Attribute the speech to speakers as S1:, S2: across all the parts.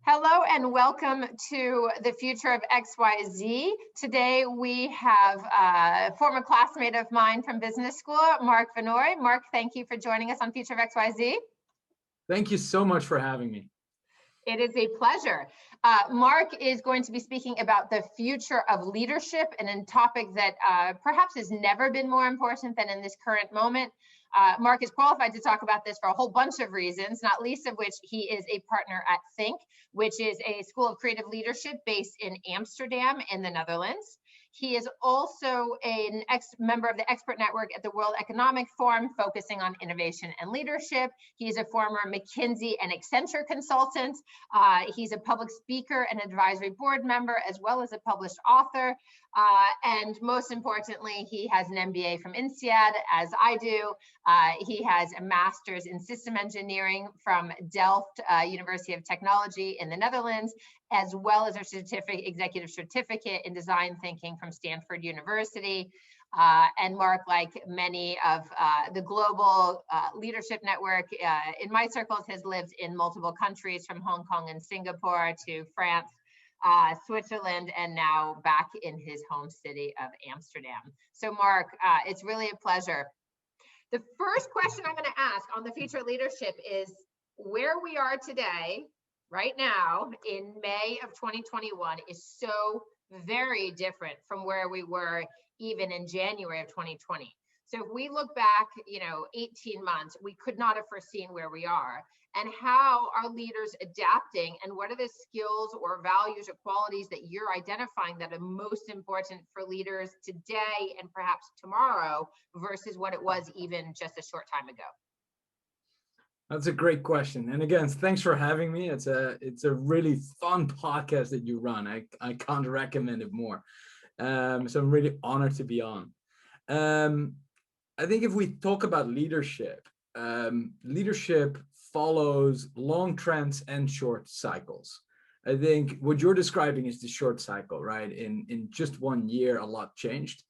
S1: Hello and welcome to the Future of XYZ. Today we have a former classmate of mine from business school, Mark Vernooij. Mark, thank you for joining us on Future of XYZ.
S2: Thank you so much for having me.
S1: It is a pleasure. Mark is going to be speaking about the future of leadership, and a topic that perhaps has never been more important than in this current moment. Mark is qualified to talk about this for a whole bunch of reasons, not least of which he is a partner at THNK, which is a school of creative leadership based in Amsterdam in the Netherlands. He is also a member of the expert network at the World Economic Forum, focusing on innovation and leadership. He is a former McKinsey and Accenture consultant. He's a public speaker and advisory board member, as well as a published author. And most importantly, he has an MBA from INSEAD, as I do. He has a master's in system engineering from Delft University of Technology in the Netherlands, as well as a executive certificate in design thinking from Stanford University. And Mark, like many of the global leadership network in my circles, has lived in multiple countries, from Hong Kong and Singapore to France, Switzerland, and now back in his home city of Amsterdam. So Mark, it's really a pleasure. The first question I'm going to ask on the future of leadership is where we are today, right now, in May of 2021, is so very different from where we were even in January of 2020. So if we look back, 18 months, we could not have foreseen where we are. And how are leaders adapting, and what are the skills or values or qualities that you're identifying that are most important for leaders today and perhaps tomorrow versus what it was even just a short time ago?
S2: That's a great question. And again, thanks for having me. It's a really fun podcast that you run. I can't recommend it more. So I'm really honored to be on. I think if we talk about leadership, leadership follows long trends and short cycles. I think what you're describing is the short cycle, right? In just 1 year, a lot changed.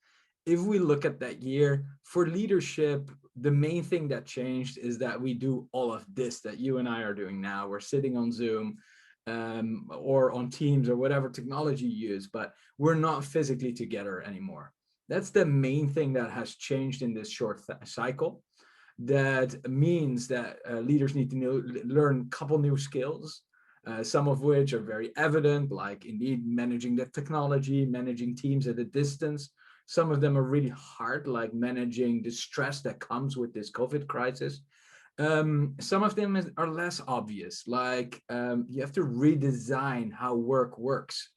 S2: If we look at that year, for leadership, the main thing that changed is that we do all of this that you and I are doing now. We're sitting on Zoom or on Teams or whatever technology you use, but we're not physically together anymore. That's the main thing that has changed in this short cycle. That means that leaders need to learn a couple new skills, some of which are very evident, like indeed managing the technology, managing teams at a distance. Some of them are really hard, like managing the stress that comes with this COVID crisis. Some of them are less obvious, like you have to redesign how work works.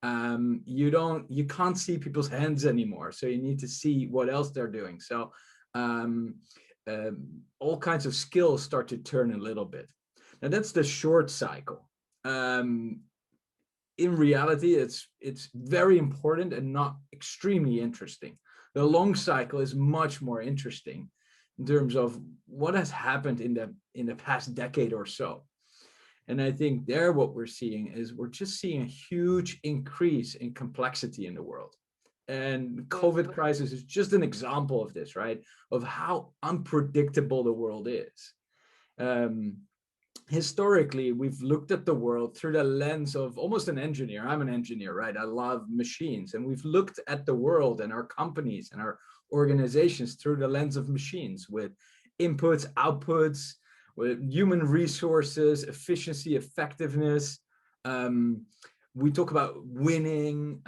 S2: You can't see people's hands anymore, so you need to see what else they're doing. So all kinds of skills start to turn a little bit. Now that's the short cycle. In reality, it's very important and not extremely interesting. The long cycle is much more interesting in terms of what has happened in the past decade or so. And I think there what we're seeing is we're just seeing a huge increase in complexity in the world. And COVID crisis is just an example of this, right? Of how unpredictable the world is. Historically, we've looked at the world through the lens of almost an engineer. I'm an engineer, right? I love machines. And we've looked at the world and our companies and our organizations through the lens of machines, with inputs, outputs, with human resources, efficiency, effectiveness. We talk about winning,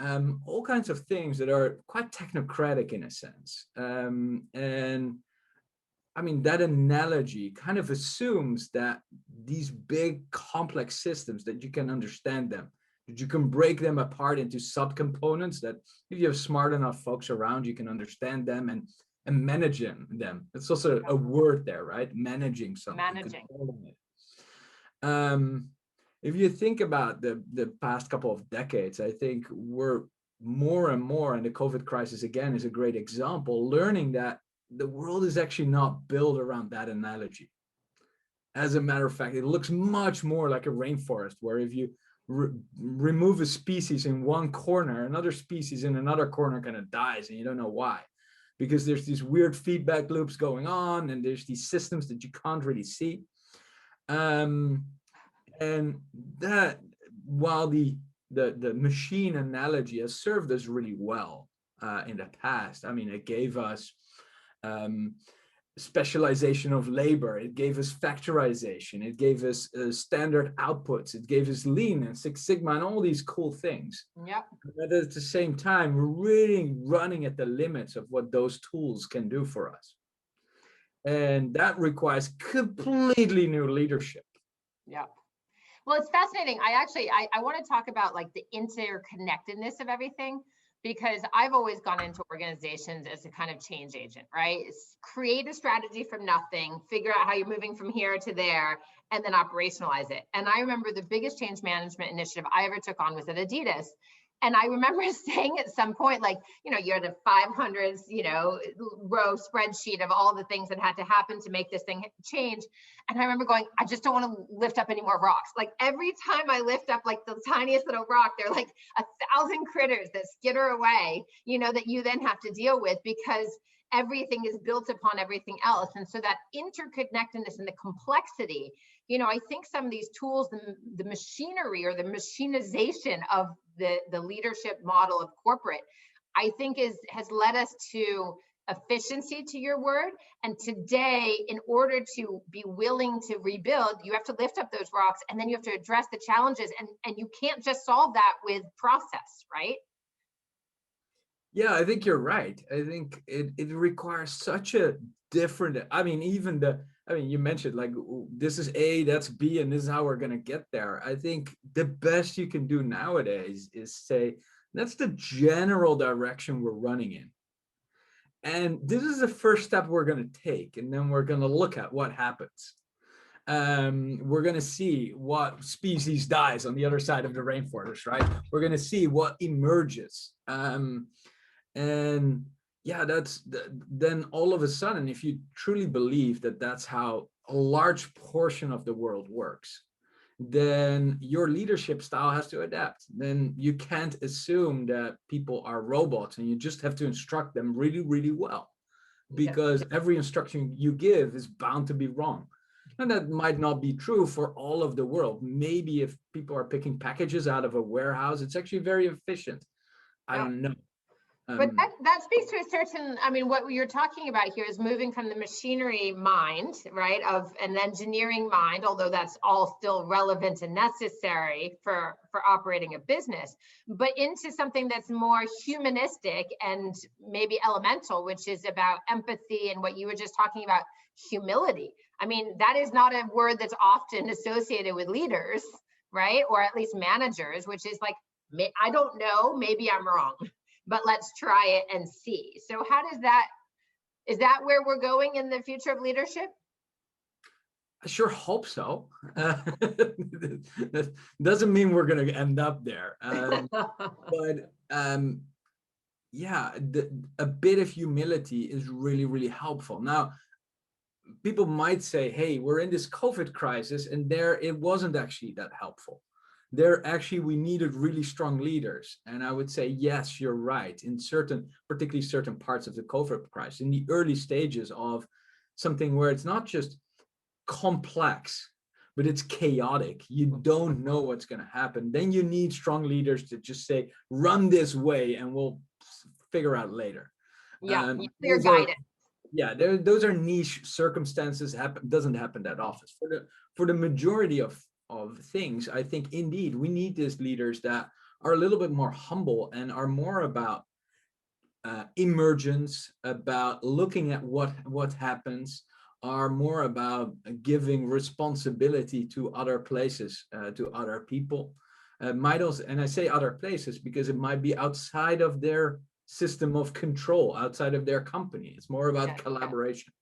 S2: all kinds of things that are quite technocratic in a sense. And I mean, that analogy kind of assumes that these big complex systems, that you can understand them, that you can break them apart into subcomponents, that if you have smart enough folks around, you can understand them and manage them. It's also a word there, right? Managing something.
S1: Managing.
S2: If you think about the past couple of decades, I think we're more and more, and the COVID crisis again is a great example, learning that the world is actually not built around that analogy. As a matter of fact, it looks much more like a rainforest, where if you remove a species in one corner, another species in another corner kind of dies, and you don't know why. Because there's these weird feedback loops going on, and there's these systems that you can't really see. And that while the machine analogy has served us really well in the past. I mean, it gave us specialization of labor, it gave us factorization, it gave us standard outputs, it gave us lean and Six Sigma and all these cool things.
S1: Yep.
S2: But at the same time, we're really running at the limits of what those tools can do for us. And that requires completely new leadership.
S1: Yep. Well, it's fascinating. I want to talk about like the interconnectedness of everything, because I've always gone into organizations as a kind of change agent, right? It's create a strategy from nothing, figure out how you're moving from here to there, and then operationalize it. And I remember the biggest change management initiative I ever took on was at Adidas. And I remember saying at some point, like, you're the 500, row spreadsheet of all the things that had to happen to make this thing change. And I remember going, I just don't want to lift up any more rocks. Like every time I lift up like the tiniest little rock, they're like 1,000 critters that skitter away, that you then have to deal with, because everything is built upon everything else. And so that interconnectedness and the complexity, I think some of these tools, the machinery or the machinization of the leadership model of corporate, I think has led us to efficiency, to your word. And today, in order to be willing to rebuild, you have to lift up those rocks, and then you have to address the challenges. And you can't just solve that with process, right?
S2: Yeah, I think you're right. I think it requires such a different, you mentioned like, this is A, that's B, and this is how we're going to get there. I think the best you can do nowadays is say, that's the general direction we're running in. And this is the first step we're going to take. And then we're going to look at what happens. We're going to see what species dies on the other side of the rainforest, right? We're going to see what emerges. And yeah, then all of a sudden, if you truly believe that that's how a large portion of the world works, then your leadership style has to adapt. Then you can't assume that people are robots, and you just have to instruct them really, really well, because every instruction you give is bound to be wrong. And that might not be true for all of the world. Maybe if people are picking packages out of a warehouse, it's actually very efficient. I don't know.
S1: But that speaks to a certain, what you're talking about here is moving from the machinery mind, right, of an engineering mind, although that's all still relevant and necessary for operating a business, but into something that's more humanistic and maybe elemental, which is about empathy and what you were just talking about, humility. That is not a word that's often associated with leaders, right, or at least managers, which is like, I don't know, maybe I'm wrong, but let's try it and see. So is that where we're going in the future of leadership?
S2: I sure hope so. That doesn't mean we're going to end up there. But yeah, a bit of humility is really, really helpful. Now, people might say, hey, we're in this COVID crisis, and there it wasn't actually that helpful. We needed really strong leaders. And I would say, yes, you're right. In particularly certain parts of the COVID crisis, in the early stages of something where it's not just complex, but it's chaotic. You don't know what's going to happen. Then you need strong leaders to just say, run this way, and we'll figure out later.
S1: Yeah, clear guidance.
S2: Yeah, those are niche circumstances. Doesn't happen that often. For the majority of things, I think indeed we need these leaders that are a little bit more humble and are more about emergence, about looking at what happens, are more about giving responsibility to other places, to other people. Might also, and I say other places because it might be outside of their system of control, outside of their company. It's more about collaboration.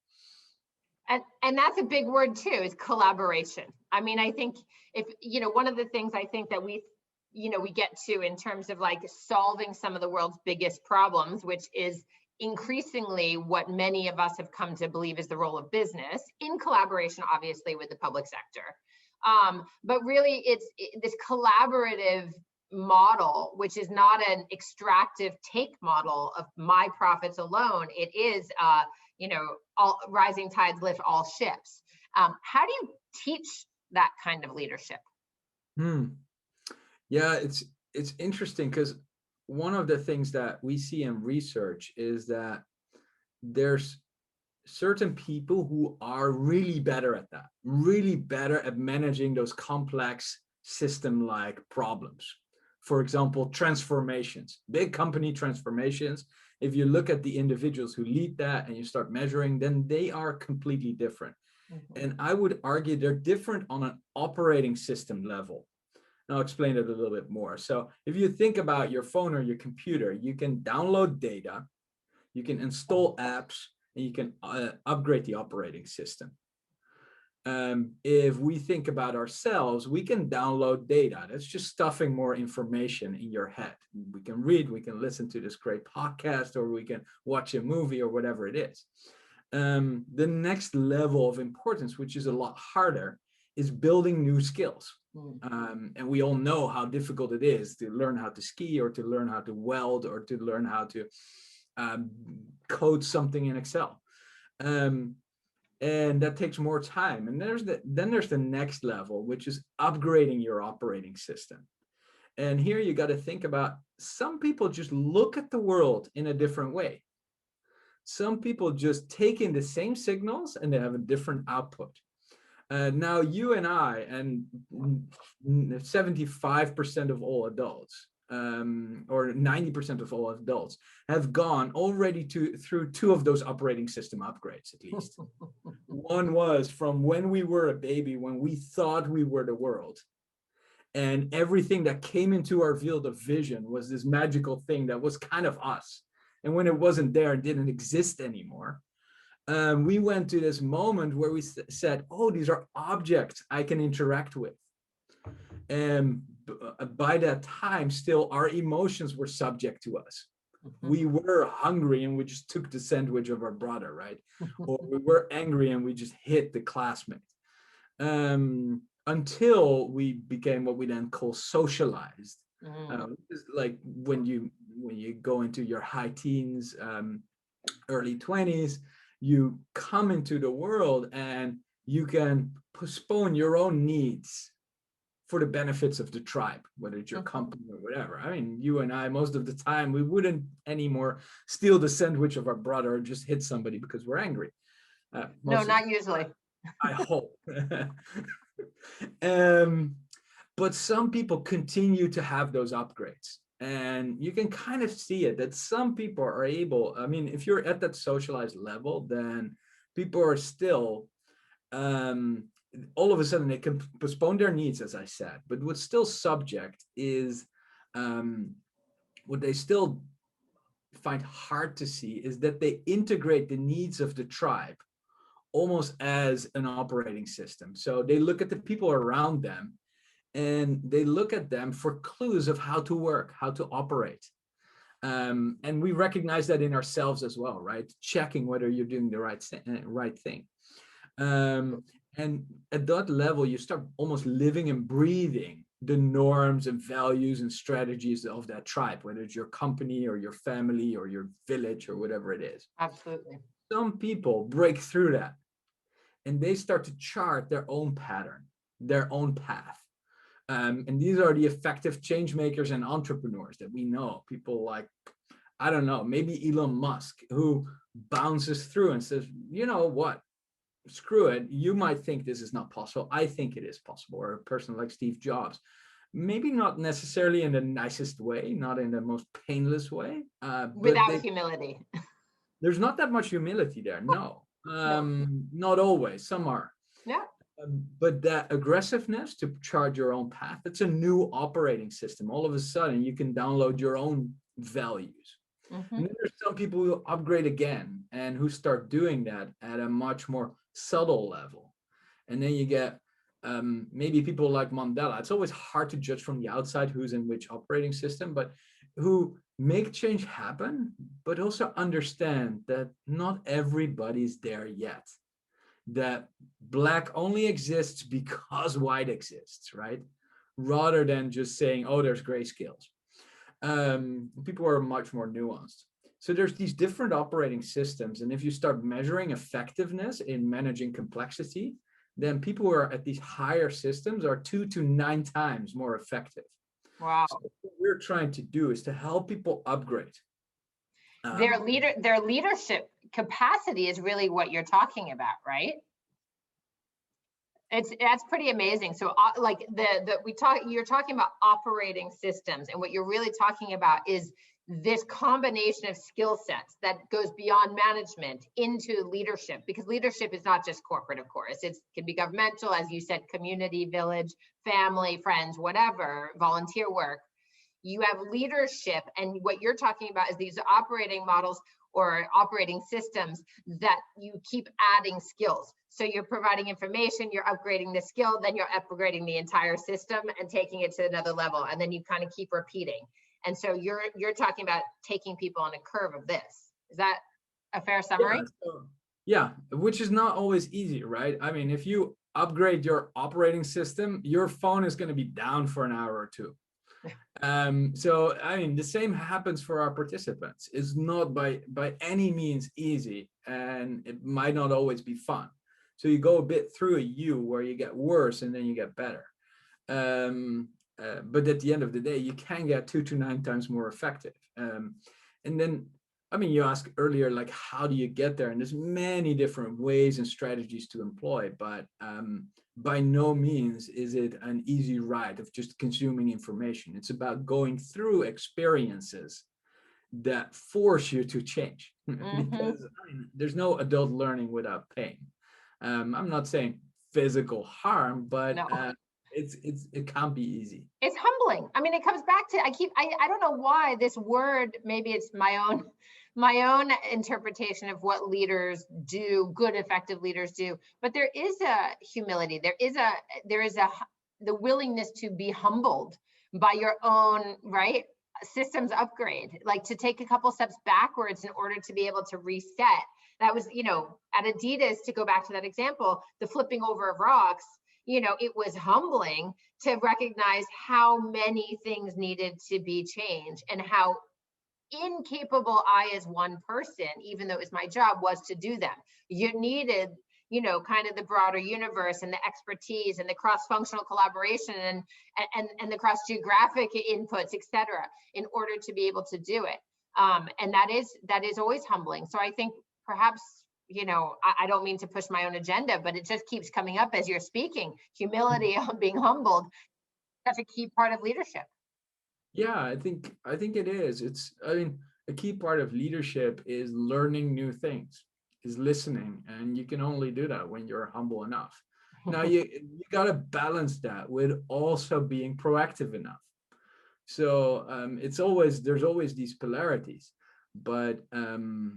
S1: And that's a big word too, is collaboration. I think if, one of the things I think that we get to in terms of like solving some of the world's biggest problems, which is increasingly what many of us have come to believe is the role of business, in collaboration, obviously, with the public sector. But really, it's this collaborative model, which is not an extractive take model of my profits alone. It is, all rising tides lift all ships. How do you teach that kind of leadership?
S2: Yeah, it's interesting because one of the things that we see in research is that there's certain people who are really better at that, really better at managing those complex system-like problems. For example, transformations, big company transformations. If you look at the individuals who lead that and you start measuring, then they are completely different. And I would argue they're different on an operating system level. And I'll explain it a little bit more. So if you think about your phone or your computer, you can download data, you can install apps, and you can upgrade the operating system. If we think about ourselves, we can download data. That's just stuffing more information in your head. We can read, we can listen to this great podcast, or we can watch a movie or whatever it is. The next level of importance, which is a lot harder, is building new skills. And we all know how difficult it is to learn how to ski, or to learn how to weld, or to learn how to code something in Excel. And that takes more time. And then there's the next level, which is upgrading your operating system. And here you got to think about, some people just look at the world in a different way. Some people just take in the same signals and they have a different output. Now you and I, and 75% of all adults, or 90% of all adults, have gone already through two of those operating system upgrades, at least. One was from when we were a baby, when we thought we were the world, and everything that came into our field of vision was this magical thing that was kind of us. And when it wasn't there, it didn't exist anymore. We went to this moment where we said, oh, these are objects I can interact with. And by that time, still, our emotions were subject to us. We were hungry and we just took the sandwich of our brother, right? Or we were angry and we just hit the classmate. Until we became what we then call socialized. Like when you go into your high teens, early 20s, you come into the world and you can postpone your own needs for the benefits of the tribe, whether it's your company or whatever. I mean, you and I, most of the time, we wouldn't anymore steal the sandwich of our brother or just hit somebody because we're angry.
S1: No, not usually.
S2: I hope. But some people continue to have those upgrades. And you can kind of see it, that some people are able, I mean, if you're at that socialized level, then people are still, all of a sudden they can postpone their needs, as I said. But what's still subject is, what they still find hard to see is that they integrate the needs of the tribe almost as an operating system. So they look at the people around them and they look at them for clues of how to work, how to operate. And we recognize that in ourselves as well, right? Checking whether you're doing the right thing. And at that level, you start almost living and breathing the norms and values and strategies of that tribe, whether it's your company or your family or your village or whatever it is.
S1: Absolutely.
S2: Some people break through that and they start to chart their own pattern, their own path. And these are the effective change makers and entrepreneurs that we know. People like, I don't know, maybe Elon Musk, who bounces through and says, you know what, screw it. You might think this is not possible. I think it is possible. Or a person like Steve Jobs, maybe not necessarily in the nicest way, not in the most painless way.
S1: Without humility.
S2: There's not that much humility there. No,
S1: No.
S2: Not always. Some are.
S1: Yeah.
S2: But that aggressiveness to chart your own path, it's a new operating system. All of a sudden, you can download your own values. And then there's some people who upgrade again and who start doing that at a much more subtle level. And then you get maybe people like Mandela. It's always hard to judge from the outside who's in which operating system, but who make change happen, but also understand that not everybody's there yet. That black only exists because white exists, right? Rather than just saying, oh, there's grayscales. People are much more nuanced. So there's these different operating systems. And if you start measuring effectiveness in managing complexity, then people who are at these higher systems are 2 to 9 times more effective.
S1: Wow.
S2: So what we're trying to do is to help people upgrade.
S1: Their leadership capacity is really what you're talking about, right? That's pretty amazing. So like you're talking about operating systems, and what you're really talking about is this combination of skill sets that goes beyond management into leadership, because leadership is not just corporate, of course. It can be governmental, as you said, community, village, family, friends, whatever, volunteer work. You have leadership, and what you're talking about is these operating models or operating systems that you keep adding skills. So you're providing information, you're upgrading the skill, then you're upgrading the entire system and taking it to another level, and then you kind of keep repeating. And so you're talking about taking people on a curve of this. Is that a fair summary?
S2: Yeah, which is not always easy, right? I mean, if you upgrade your operating system, your phone is going to be down for an hour or two. So I mean, the same happens for our participants. It's not by any means easy, and it might not always be fun. So you go a bit through a U where you get worse and then you get better. But at the end of the day, you can get 2 to 9 times more effective. And then, I mean, you asked earlier, like, how do you get there? And there's many different ways and strategies to employ, but by no means is it an easy ride of just consuming information. It's about going through experiences that force you to change, because I mean, there's no adult learning without pain. I'm not saying physical harm, but no. It can't be easy.
S1: It's humbling. I mean, it comes back to, I don't know why this word, maybe it's my own interpretation of what leaders do, good, effective leaders do, but there is a humility. There is the willingness to be humbled by your own, right, systems upgrade, like to take a couple steps backwards in order to be able to reset. That was, at Adidas, to go back to that example, the flipping over of rocks, it was humbling to recognize how many things needed to be changed and how incapable I, as one person, even though it was my job, was to do them. You needed, kind of the broader universe and the expertise and the cross-functional collaboration and the cross-geographic inputs, et cetera, in order to be able to do it. And that is always humbling. So I think perhaps, I don't mean to push my own agenda, but it just keeps coming up as you're speaking. Humility, being humbled, that's a key part of leadership.
S2: Yeah, I think it is. I mean, a key part of leadership is learning new things, is listening, and you can only do that when you're humble enough. Now you got to balance that with also being proactive enough. So there's always these polarities, but and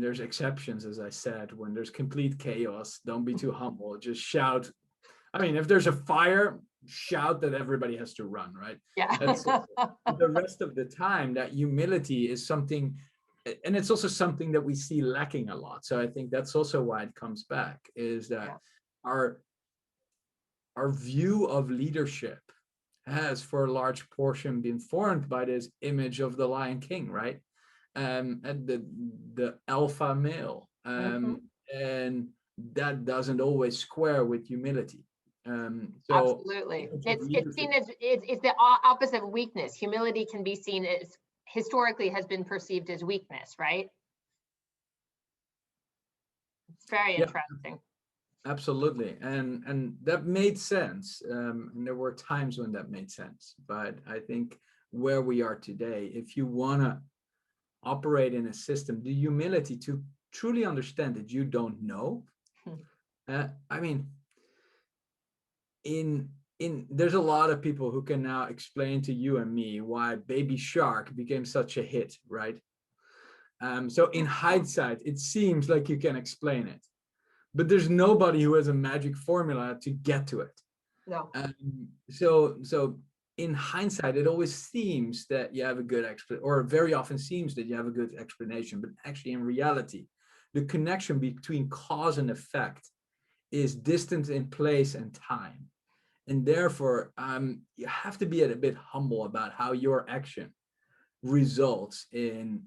S2: there's exceptions, as I said. When there's complete chaos, don't be too humble. Just shout. I mean, if there's a fire, shout that everybody has to run, right?
S1: Yeah.
S2: The rest of the time, that humility is something, and it's also something that we see lacking a lot. So I think that's also why it comes back, is that our view of leadership has, for a large portion, been formed by this image of the Lion King, right? And the alpha male, and that doesn't always square with humility. So
S1: absolutely, it's seen as it's the opposite of weakness. Humility can be seen as, historically, has been perceived as weakness, right? It's very interesting.
S2: Absolutely, and that made sense, and there were times when that made sense. But I think where we are today, if you want to operate in a system, the humility to truly understand that you don't know. I mean, there's a lot of people who can now explain to you and me why Baby Shark became such a hit, right? So in hindsight, it seems like you can explain it, but there's nobody who has a magic formula to get to it.
S1: No.
S2: So in hindsight, it always seems that you have a good explanation, or very often seems that you have a good explanation, but actually in reality, the connection between cause and effect is distant in place and time. And therefore, you have to be a bit humble about how your action results in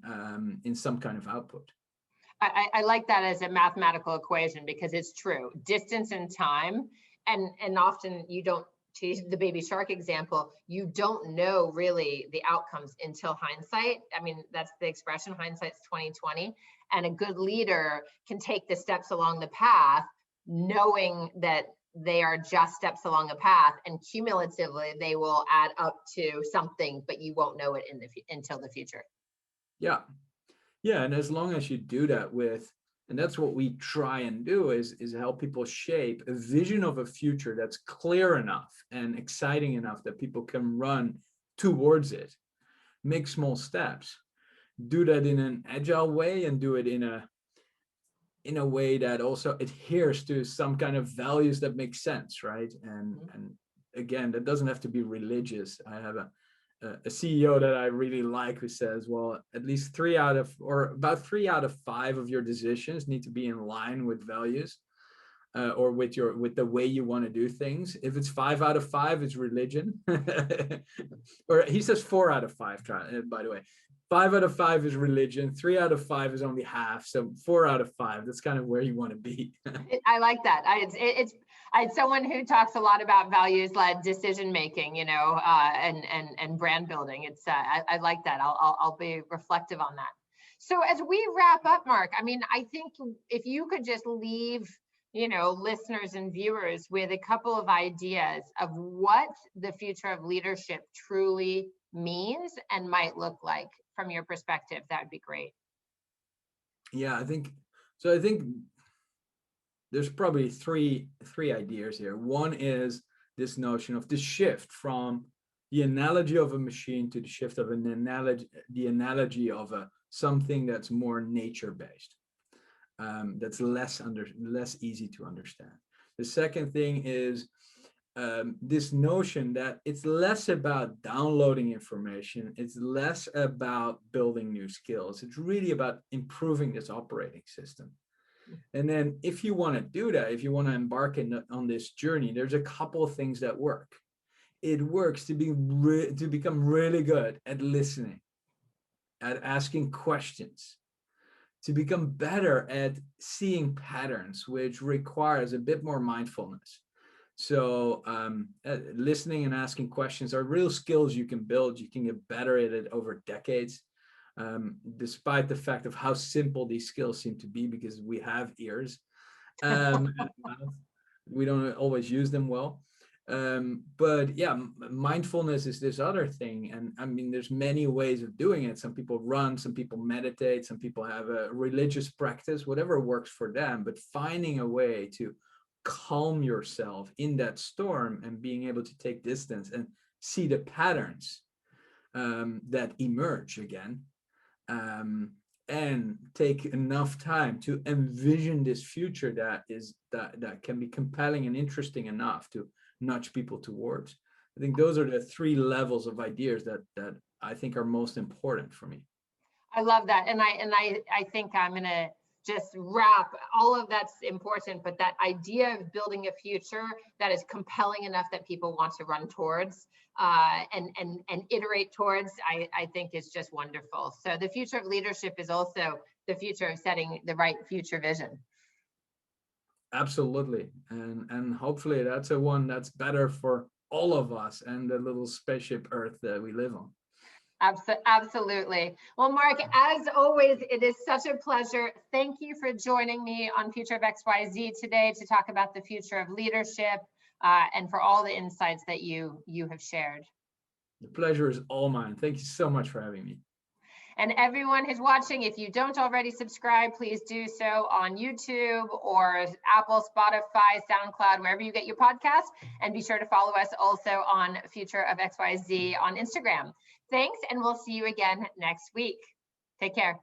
S2: some kind of output.
S1: I like that as a mathematical equation, because it's true. Distance and time, and often you don't to use the baby shark example, you don't know really the outcomes until hindsight. I mean, that's the expression, hindsight's 2020. And a good leader can take the steps along the path, knowing that they are just steps along a path, and cumulatively they will add up to something, but you won't know it until the future.
S2: Yeah. Yeah. And as long as you do that with, and that's what we try and do, is help people shape a vision of a future that's clear enough and exciting enough that people can run towards it. Make small steps. Do that in an agile way, and do it in a way that also adheres to some kind of values that make sense, right? And again, that doesn't have to be religious. I have a CEO that I really like who says, well, at least about 3 out of 5 of your decisions need to be in line with values, or with the way you want to do things. If it's 5 out of 5, it's religion. Or he says 4 out of 5, by the way. 5 out of 5 is religion. 3 out of 5 is only half. So 4 out of 5, that's kind of where you want to be.
S1: I like that. It's someone who talks a lot about values-led decision-making, and brand building. I like that. I'll be reflective on that. So as we wrap up, Mark, I mean, I think if you could just leave, listeners and viewers with a couple of ideas of what the future of leadership truly means and might look like from your perspective, that would be great.
S2: Yeah, I think there's probably three ideas here. One is this notion of the shift from the analogy of a machine to the shift of the analogy of something that's more nature-based, that's less easy to understand. The second thing is this notion that it's less about downloading information, it's less about building new skills. It's really about improving this operating system. And then if you want to do that, if you want to embark on this journey, there's a couple of things that work. It works to become really good at listening, at asking questions, to become better at seeing patterns, which requires a bit more mindfulness. So listening and asking questions are real skills you can build. You can get better at it over decades, despite the fact of how simple these skills seem to be, because we have ears. We don't always use them well. But yeah, mindfulness is this other thing. And I mean, there's many ways of doing it. Some people run, some people meditate, some people have a religious practice, whatever works for them, but finding a way to calm yourself in that storm and being able to take distance and see the patterns that emerge again, and take enough time to envision this future that can be compelling and interesting enough to nudge people towards. I think those are the 3 levels of ideas that I think are most important for me.
S1: I love that. And I think I'm going to just wrap all of that's important, but that idea of building a future that is compelling enough that people want to run towards and iterate towards, I think is just wonderful. So the future of leadership is also the future of setting the right future vision. Absolutely.
S2: And hopefully that's a one that's better for all of us and the little spaceship Earth that we live on.
S1: Absolutely. Well, Mark, as always, it is such a pleasure. Thank you for joining me on Future of XYZ today to talk about the future of leadership and for all the insights that you have shared.
S2: The pleasure is all mine. Thank you so much for having me.
S1: And everyone who's watching, if you don't already subscribe, please do so on YouTube or Apple, Spotify, SoundCloud, wherever you get your podcasts. And be sure to follow us also on Future of XYZ on Instagram. Thanks, and we'll see you again next week. Take care.